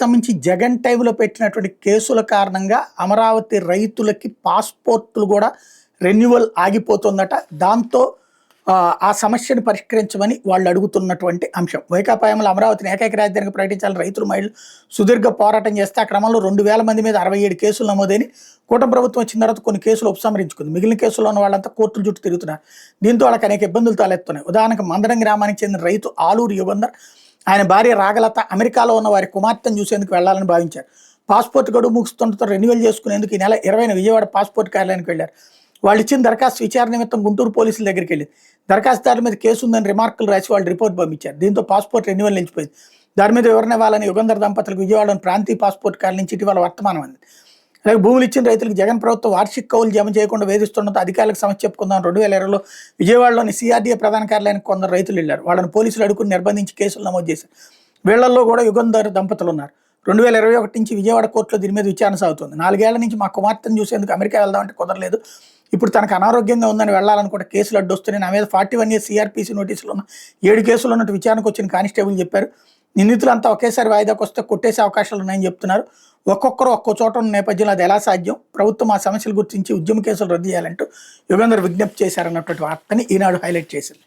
సంబంధించి జగన్ టైంలో పెట్టినటువంటి కేసుల కారణంగా అమరావతి రైతులకి పాస్పోర్టులు కూడా రెన్యువల్ ఆగిపోతుందట. దాంతో ఆ సమస్యను పరిష్కరించమని వాళ్ళు అడుగుతున్నటువంటి అంశం. వైకాపాయంలో అమరావతిని ఏకైక రాజధానిగా ప్రకటించాలని రైతులు మహిళలు సుదీర్ఘ పోరాటం చేస్తే ఆ క్రమంలో 2000 మంది మీద 67 కేసులు నమోదైన కూటమి ప్రభుత్వం వచ్చిన తర్వాత కొన్ని కేసులు ఉపసంహరించుకుంది. మిగిలిన కేసుల్లో ఉన్న వాళ్ళంతా కోర్టుల చుట్టూ తిరుగుతున్నారు. దీంతో వాళ్ళకి అనేక ఇబ్బందులు తలెత్తున్నాయి. ఉదాహరణకు మందడం గ్రామానికి చెందిన రైతు ఆలూరు యుగంధర్ ఆయన భార్య రాగలత అమెరికాలో ఉన్న వారి కుమార్తెను చూసేందుకు వెళ్లాలని భావించారు. పాస్పోర్ట్ గడువు ముగుస్తుండటంతో రెన్యువల్ చేసుకునేందుకు ఈ నెల 20న విజయవాడ పాస్పోర్ట్ కార్యాలయానికి వెళ్లారు. వాళ్ళు ఇచ్చిన దరఖాస్తు విచారణ నిమిత్తం గుంటూరు పోలీసుల దగ్గరికి వెళ్ళింది. దరఖాస్తుదారుల మీద కేసు ఉందని రిమార్కులు రాసి వాళ్ళు రిపోర్ట్ పంపించారు. దీంతో పాస్పోర్ట్ రెన్యువల్ నిలిచిపోయింది. దాని మీద వివరణ ఇవ్వాలని యుగంధర్ దంపతులకు విజయవాడలోని ప్రాంతీయ పాస్పోర్ట్ కార్యాలయం నుంచి ఇటీవల వర్తమానం అంది. అలాగే భూములు ఇచ్చిన రైతులకు జగన్ ప్రభుత్వం వార్షిక కౌలు జమ చేయకుండా వేధిస్తుండటంతో అధికారులకు సమస్య చెప్పుకుందాం 2020లో విజయవాడలోని సిఆర్డీఏ ప్రధాన కార్యాలయానికి కొందరు రైతులు వెళ్లారు. వాళ్ళని పోలీసులు అడుగుని నిర్బంధించి కేసులు నమోదు చేశారు. వీళ్లలో కూడా యుగంధర్ దంపతులు ఉన్నారు. 2021 నుంచి విజయవాడ కోర్టులో దీని మీద విచారణ సాగుతుంది. 4 ఏళ్ల నుంచి మా కుమార్తెను చూసేందుకు అమెరికా వెళ్దామంటే కుదరలేదు. ఇప్పుడు తనకు అనారోగ్యంగా ఉందని వెళ్లాలనుకుంటే కేసులు అడ్డొస్తున్నాయి. నా మీద 41 ఇయర్స్ సిఆర్పిసి నోటీసులు ఉన్న 7 కేసులు ఉన్నట్టు విచారణకు వచ్చిన కానిస్టేబుల్ చెప్పారు. నిందితులంతా ఒకేసారి వాయిదాకు వస్తే కొట్టేసే అవకాశాలు ఉన్నాయని చెప్తున్నారు. ఒక్కొక్కరు ఒక్కో చోట ఉన్న నేపథ్యంలో అది ఎలా సాధ్యం? ప్రభుత్వం ఆ సమస్యలు గుర్తించి ఉద్యమ కేసులు రద్దు చేయాలంటూ యుగంధర్ విజ్ఞప్తి చేశారన్నటువంటి వార్తని ఈనాడు హైలైట్ చేసింది.